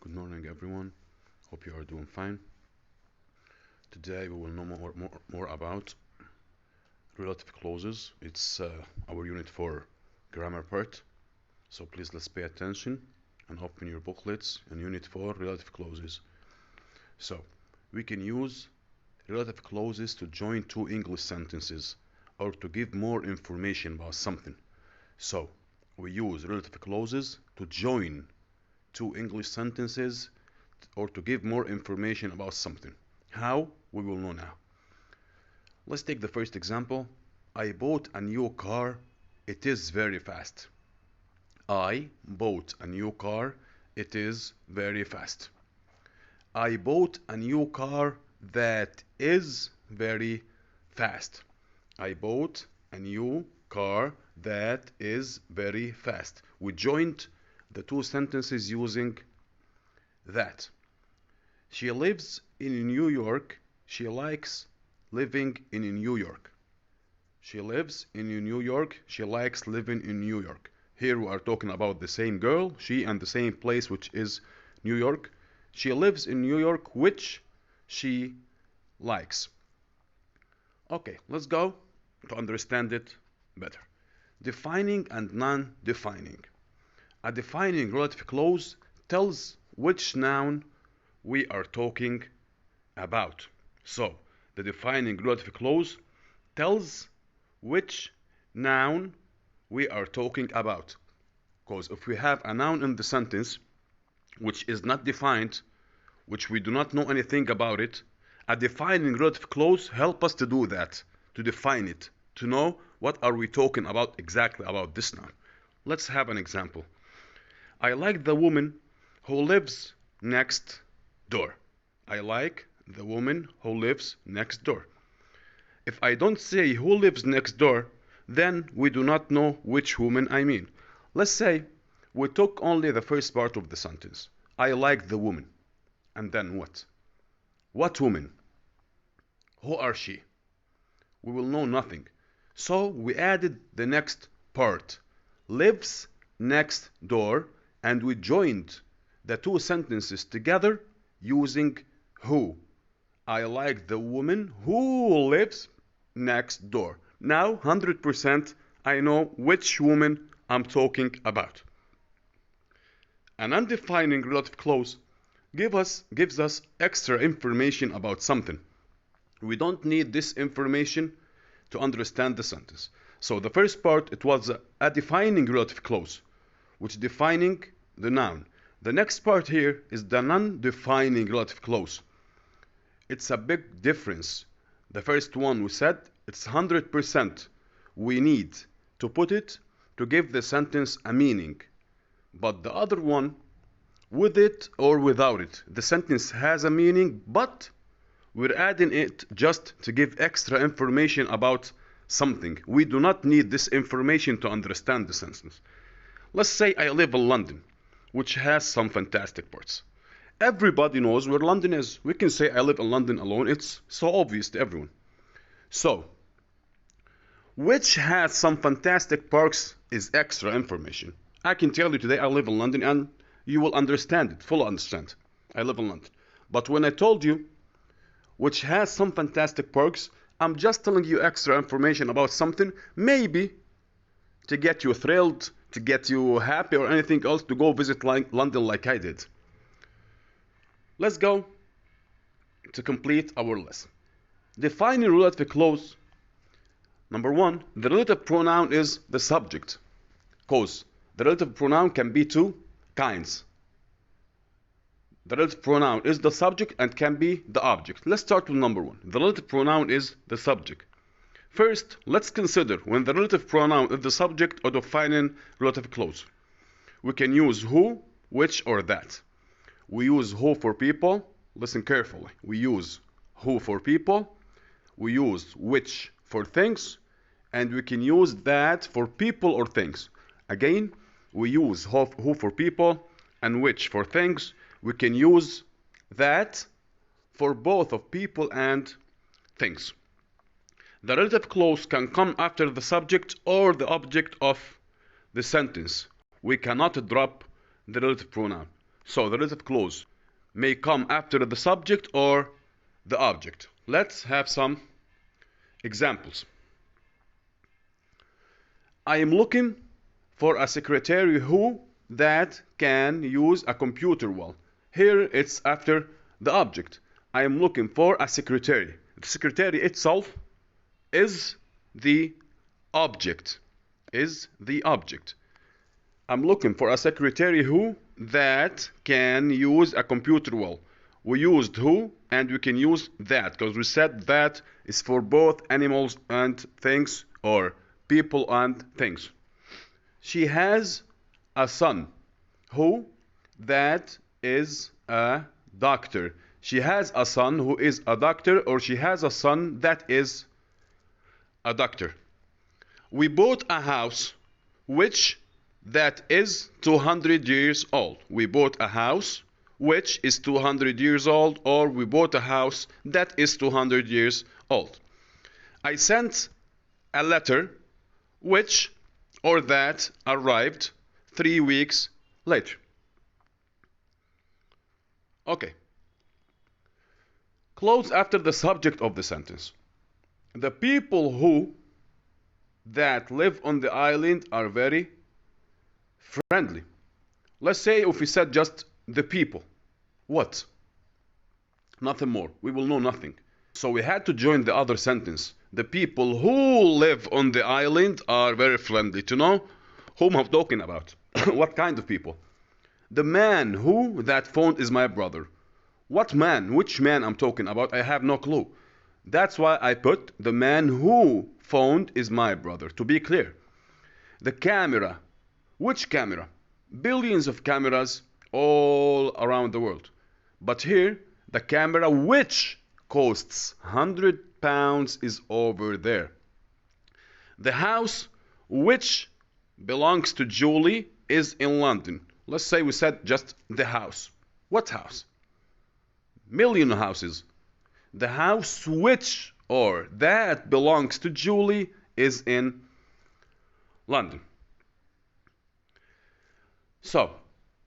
Good morning, everyone. Hope you are doing fine. Today we will know more about relative clauses. It's our unit for grammar part. So please let's pay attention and open your booklets and unit for relative clauses. So we can use relative clauses to join two English sentences or to give more information about something. So we use relative clauses to join two English sentences or to give more information about something. How? We will know now. Let's take the first example. I bought a new car. It is very fast. I bought a new car. It is very fast. I bought a new car that is very fast. I bought a new car that is very fast. We joined the two sentences using that. She lives in New York. She likes living in New York. She lives in New York. She likes living in New York. Here we are talking about the same girl, she, and the same place, which is New York. She lives in New York, which she likes. Okay, let's go to understand it better. Defining and non-defining. A defining relative clause tells which noun we are talking about. So, the defining relative clause tells which noun we are talking about. Because if we have a noun in the sentence which is not defined, which we do not know anything about it, a defining relative clause helps us to do that, to define it, to know what are we talking about exactly about this noun. Let's have an example. I like the woman who lives next door. I like the woman who lives next door. If I don't say who lives next door, then we do not know which woman I mean. Let's say we took only the first part of the sentence. I like the woman. And then what? What woman? Who are she? We will know nothing. So we added the next part. Lives next door, and we joined the two sentences together using who. I like the woman who lives next door. Now 100% I know which woman I'm talking about. An undefining relative clause gives us extra information about something. We don't need this information to understand the sentence. So the first part, it was a defining relative clause, which defining the noun. The next part here is the non-defining relative clause. It's a big difference. The first one we said it's 100%. We need to put it to give the sentence a meaning. But the other one, with it or without it, the sentence has a meaning, but we're adding it just to give extra information about something. We do not need this information to understand the sentence. Let's say I live in London, which has some fantastic parts. Everybody knows where London is. We can say I live in London alone. It's so obvious to everyone. So, which has some fantastic parks is extra information. I can tell you today I live in London and you will understand it, fully understand. I live in London. But when I told you which has some fantastic parks, I'm just telling you extra information about something, maybe to get you thrilled, to get you happy or anything else, to go visit London like I did. Let's go to complete our lesson. Defining relative clause. Number one, the relative pronoun is the subject. Because the relative pronoun can be two kinds. The relative pronoun is the subject and can be the object. Let's start with number one. The relative pronoun is the subject. First, let's consider when the relative pronoun is the subject of defining relative clause. We can use who, which, or that. We use who for people. Listen carefully. We use who for people. We use which for things. And we can use that for people or things. Again, we use who for people and which for things. We can use that for both of people and things. The relative clause can come after the subject or the object of the sentence. We cannot drop the relative pronoun. So the relative clause may come after the subject or the object. Let's have some examples. I am looking for a secretary who that can use a computer well. Here it's after the object. I am looking for a secretary. The secretary itself is the object. I'm looking for a secretary who that can use a computer well. We used who and we can use that because we said that is for both animals and things, or people and things. She has a son who that is a doctor. She has a son who is a doctor, or she has a son that is a doctor. We bought a house which that is 200 years old. We bought a house which is 200 years old, or we bought a house that is 200 years old. I sent a letter which or that arrived 3 weeks later. Okay. Clause after the subject of the sentence. The people who that live on the island are very friendly. Let's say if we said just the people. What? Nothing more. We will know nothing. So we had to join the other sentence. The people who live on the island are very friendly. To know whom I'm talking about. What kind of people? The man who that phoned is my brother. What man? Which man I'm talking about? I have no clue. That's why I put the man who phoned is my brother, to be clear. The camera. Which camera? Billions of cameras all around the world. But here, the camera which costs £100 is over there. The house which belongs to Julie is in London. Let's say we said just the house. What house? Million houses. The house which or that belongs to Julie is in London. So,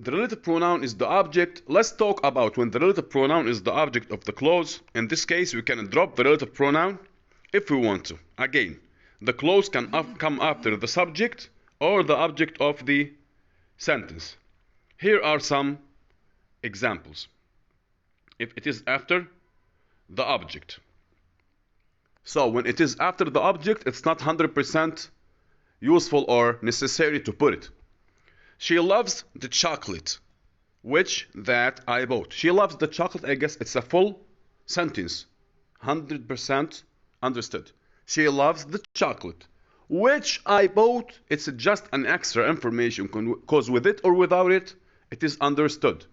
the relative pronoun is the object. Let's talk about when the relative pronoun is the object of the clause. In this case, we can drop the relative pronoun if we want to. Again, the clause can come after the subject or the object of the sentence. Here are some examples. If it is after the object. So when it is after the object, it's not 100% useful or necessary to put it. She loves the chocolate which that I bought. She loves the chocolate. I guess it's a full sentence. 100% understood. She loves the chocolate which I bought. It's just an extra information because with it or without it, it is understood.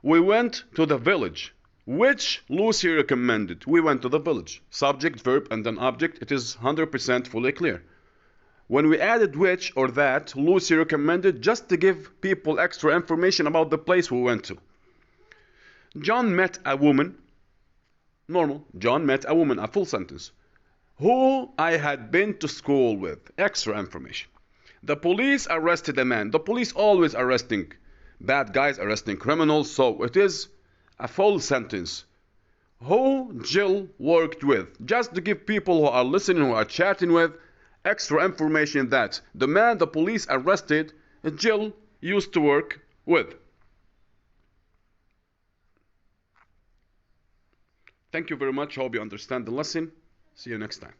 We went to the village which Lucy recommended. We went to the village. Subject, verb, and then object. It is 100% fully clear. When we added which or that, Lucy recommended just to give people extra information about the place we went to. John met a woman. Normal. John met a woman, a full sentence. Who I had been to school with. Extra information. The police arrested a man. The police always arresting bad guys, arresting criminals. So it is a full sentence. Who Jill worked with. Just to give people who are listening, who are chatting with, extra information that the man the police arrested, Jill used to work with. Thank you very much. Hope you understand the lesson. See you next time.